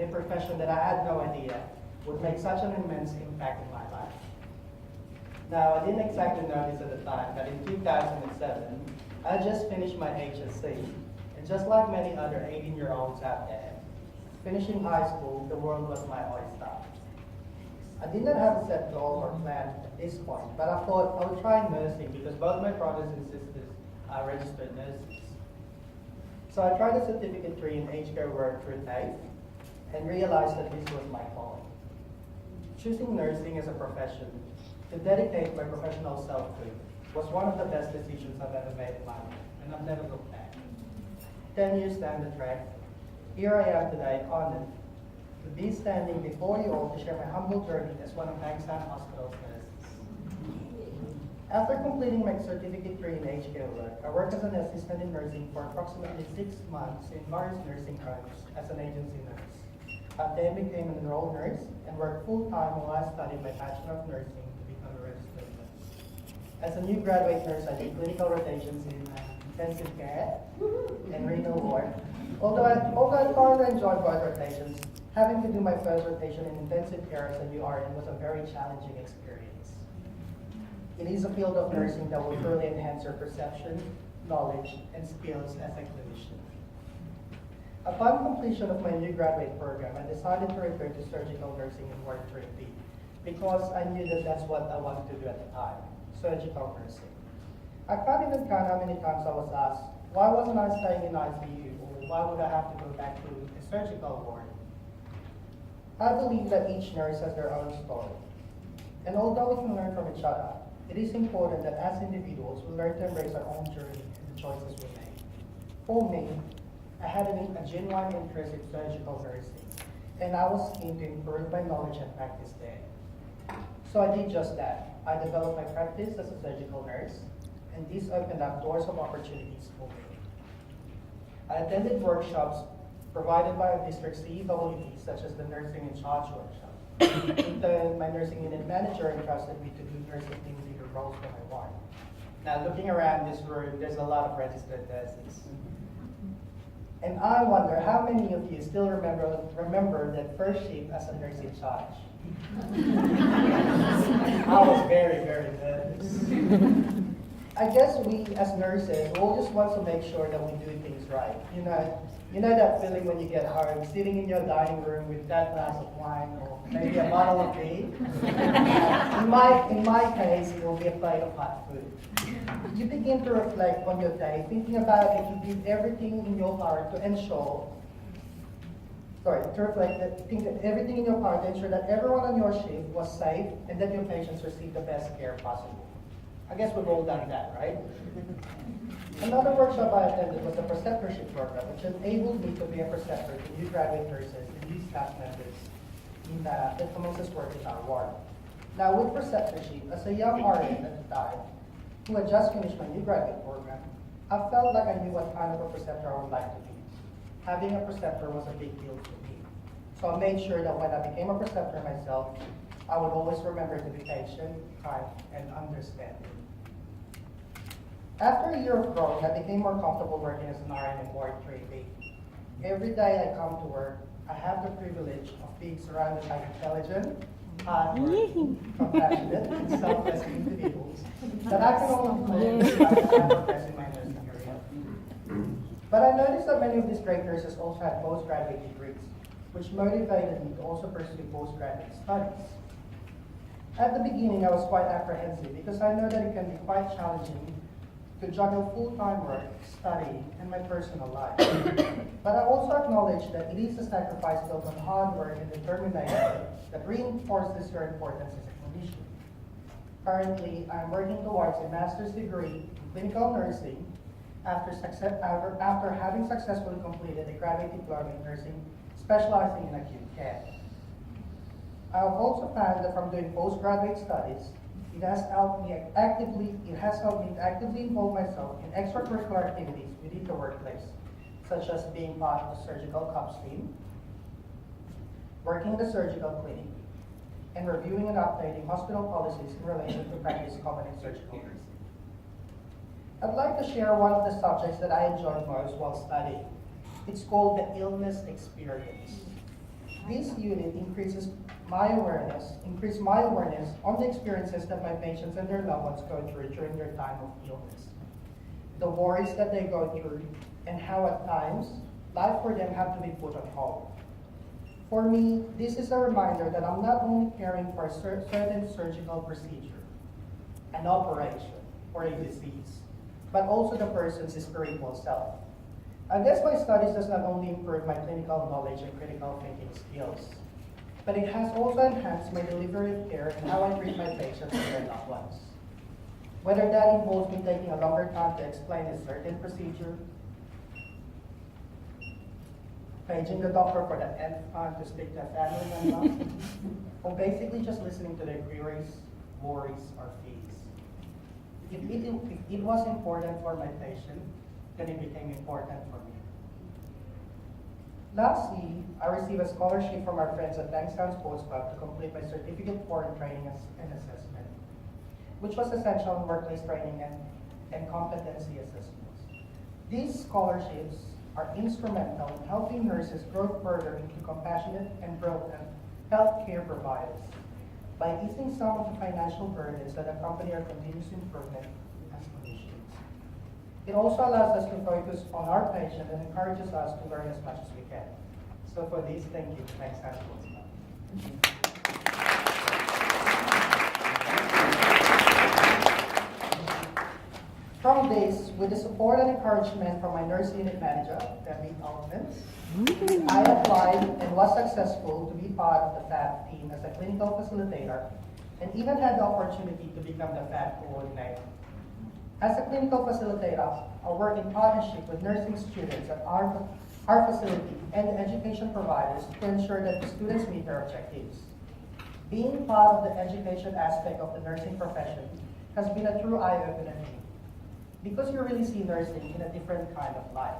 a profession that I had no idea would make such an immense impact in my life. Now, I didn't exactly know this at the time, but in 2007, I had just finished my HSC, and just like many other 18-year-olds out there, finishing high school, the world was my oyster. I did not have a set goal or plan at this point, but I thought I would try nursing because both my brothers and sisters are registered nurses. So I tried a certificate 3 in aged care work through TAFE and realized that this was my calling. Choosing nursing as a profession to dedicate my professional self to was one of the best decisions I've ever made in my life, and I've never looked back. 10 years down the track, here I am today, honored to be standing before you all to share my humble journey as one of Bangsan Hospital's nurses. After completing my certificate 3 in aged care work, I worked as an assistant in nursing for approximately 6 months in various nursing homes as an agency nurse. I then became an enrolled nurse and worked full-time while I studied my Bachelor of Nursing to become a registered nurse. As a new graduate nurse, I did clinical rotations in intensive care and renal ward. Although I thoroughly enjoyed both rotations, having to do my first rotation in intensive care as a new RN was a very challenging experience. It is a field of nursing that will truly enhance your perception, knowledge, and skills as a clinician. Upon completion of my new graduate program, I decided to return to surgical nursing in Ward 3B because I knew that that's what I wanted to do at the time, surgical nursing. I can't even count how many times I was asked, why wasn't I staying in ICU, or why would I have to go back to a surgical ward? I believe that each nurse has their own story. And although we can learn from each other, it is important that as individuals, we learn to embrace our own journey and the choices we make. For me, I had a genuine interest in surgical nursing, and I was keen to improve my knowledge and practice there. So I did just that. I developed my practice as a surgical nurse, and this opened up doors of opportunities for me. I attended workshops provided by a district CEWD, such as the Nursing in Charge workshop. In turn, my nursing unit manager entrusted me to do nursing team leader roles for my ward. Now, looking around this room, there's a lot of registered nurses. And I wonder how many of you still remember that first shift as a nurse in charge. I was very, very nervous. I guess we as nurses all just want to make sure that we do things right. You know that feeling when you get home, sitting in your dining room with that glass of wine or maybe a bottle of tea. In my case, it will be a plate of hot food. You begin to reflect on your day, thinking about if you did everything in your power to ensure, think that everything in your power to ensure that everyone on your shift was safe and that your patients received the best care possible. I guess we've all done that, right? Another workshop I attended was the preceptorship program, which enabled me to be a preceptor to new graduate nurses and new staff members that commences work in our ward. Now with preceptorship, as a young RN at the time, who had just finished my new graduate program, I felt like I knew what kind of a preceptor I would like to be. Having a preceptor was a big deal to me. So I made sure that when I became a preceptor myself, I would always remember to be patient, kind, and understanding. After a year of growing, I became more comfortable working as an RN in Ward 3B. Every day I come to work, I have the privilege of being surrounded by intelligent, hardworking, compassionate, and selfless individuals that I can only call as I progress in my nursing career. But I noticed that many of these great nurses also had postgraduate degrees, which motivated me to also pursue postgraduate studies. At the beginning, I was quite apprehensive because I know that it can be quite challenging to juggle full-time work, study, and my personal life. But I also acknowledge that it is a sacrifice built on hard work and determination that reinforces your importance as a clinician. Currently, I am working towards a master's degree in clinical nursing after having successfully completed a graduate diploma in nursing specializing in acute care. I have also found that from doing postgraduate studies, it has helped me to actively involve myself in extracurricular activities within the workplace, such as being part of the surgical CUPS team, working in the surgical clinic, and reviewing and updating hospital policies in relation to practice common in surgical nursing. I'd like to share one of the subjects that I enjoyed most while studying. It's called the illness experience. This unit increased my awareness on the experiences that my patients and their loved ones go through during their time of illness, the worries that they go through, and how at times life for them have to be put on hold. For me, this is a reminder that I'm not only caring for a certain surgical procedure, an operation, or a disease, but also the person's spiritual self. I guess my studies does not only improve my clinical knowledge and critical thinking skills, but it has also enhanced my delivery of care and how I treat my patients and their loved ones. Whether that involves me taking a longer time to explain a certain procedure, paging the doctor for the nth time to speak to a family member, or basically just listening to their queries, worries, or fears. If it was important for my patient, then it became important for me. Lastly, I received a scholarship from our friends at Bankstown Sports Club to complete my certificate for in training and assessment, which was essential in workplace training and competency assessments. These scholarships are instrumental in helping nurses grow further into compassionate and brilliant healthcare providers by easing some of the financial burdens that accompany our continuous improvement as clinicians. It also allows us to focus on our patient and encourages us to learn as much as we can. So for this, thank you. Thanks, Angela. From this, with the support and encouragement from my nurse unit manager, Debbie Altman, I applied and was successful to be part of the FAB team as a clinical facilitator and even had the opportunity to become the FAB coordinator. As a clinical facilitator, I work in partnership with nursing students at our facility and the education providers to ensure that the students meet their objectives. Being part of the education aspect of the nursing profession has been a true eye-opener to me, because you really see nursing in a different kind of light.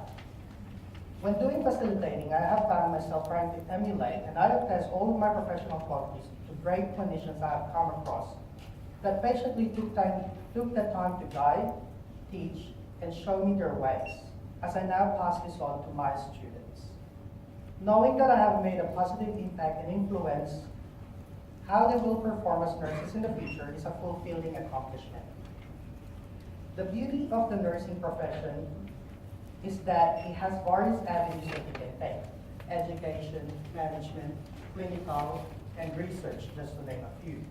When doing facilitating, I have found myself trying to emulate and I attest all of my professional qualities to great clinicians I have come across that patiently took the time to guide, teach, and show me their ways as I now pass this on to my students. Knowing that I have made a positive impact and influence how they will perform as nurses in the future is a fulfilling accomplishment. The beauty of the nursing profession is that it has various avenues that you can take: education, management, clinical, and research, just to name a few.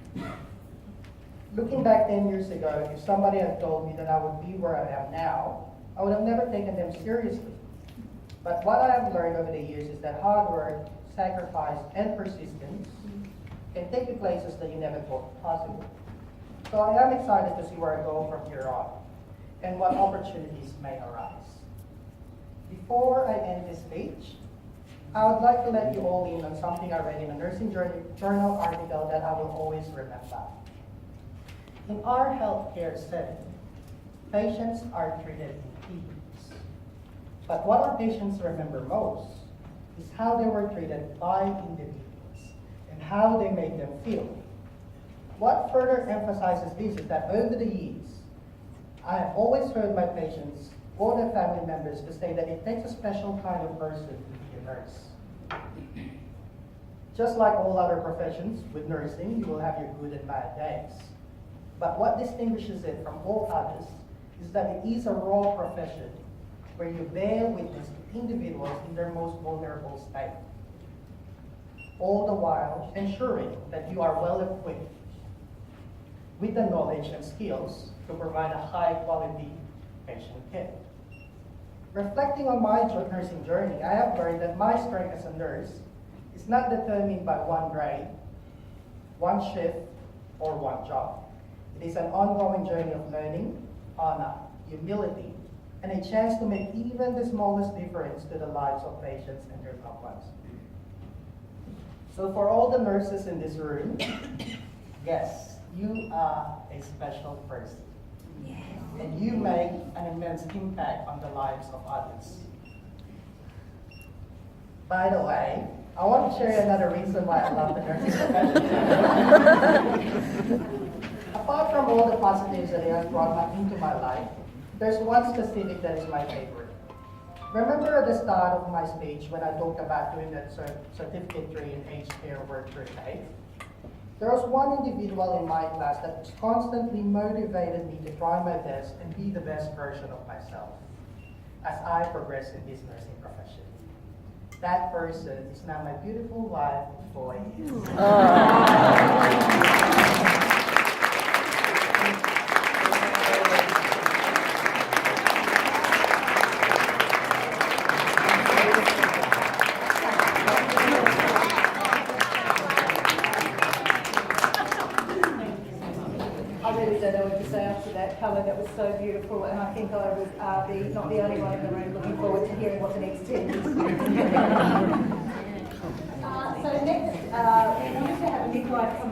Looking back 10 years ago, if somebody had told me that I would be where I am now, I would have never taken them seriously. But what I have learned over the years is that hard work, sacrifice, and persistence can take you places that you never thought possible. So I am excited to see where I go from here on and what opportunities may arise. Before I end this speech, I would like to let you all in on something I read in a nursing journal article that I will always remember. In our healthcare setting, patients are treated in teams. But what our patients remember most is how they were treated by individuals and how they made them feel. What further emphasizes this is that over the years, I have always heard my patients or their family members to say that it takes a special kind of person to be a nurse. Just like all other professions, with nursing, you will have your good and bad days. But what distinguishes it from all others is that it is a raw profession where you bear witness to individuals in their most vulnerable state, all the while ensuring that you are well equipped with the knowledge and skills to provide a high-quality patient care. Reflecting on my nursing journey, I have learned that my strength as a nurse is not determined by one grade, one shift, or one job. It is an ongoing journey of learning, honor, humility, and a chance to make even the smallest difference to the lives of patients and their loved ones. So for all the nurses in this room, yes, you are a special person. Yes. And you make an immense impact on the lives of others. By the way, I want to share another reason why I love the nursing profession. Apart from all the positives that it has brought into my life, there's one specific that is my favorite. Remember at the start of my speech when I talked about doing that certificate 3 in aged care work through faith? There was one individual in my class that constantly motivated me to try my best and be the best version of myself as I progress in this nursing profession. That person is now my beautiful wife, Boy. I really don't know what to say after that, Helen. That was so beautiful, and I think I was not the only one in the room looking forward to hearing what the next 10 years is. So next, we want to have a midwife come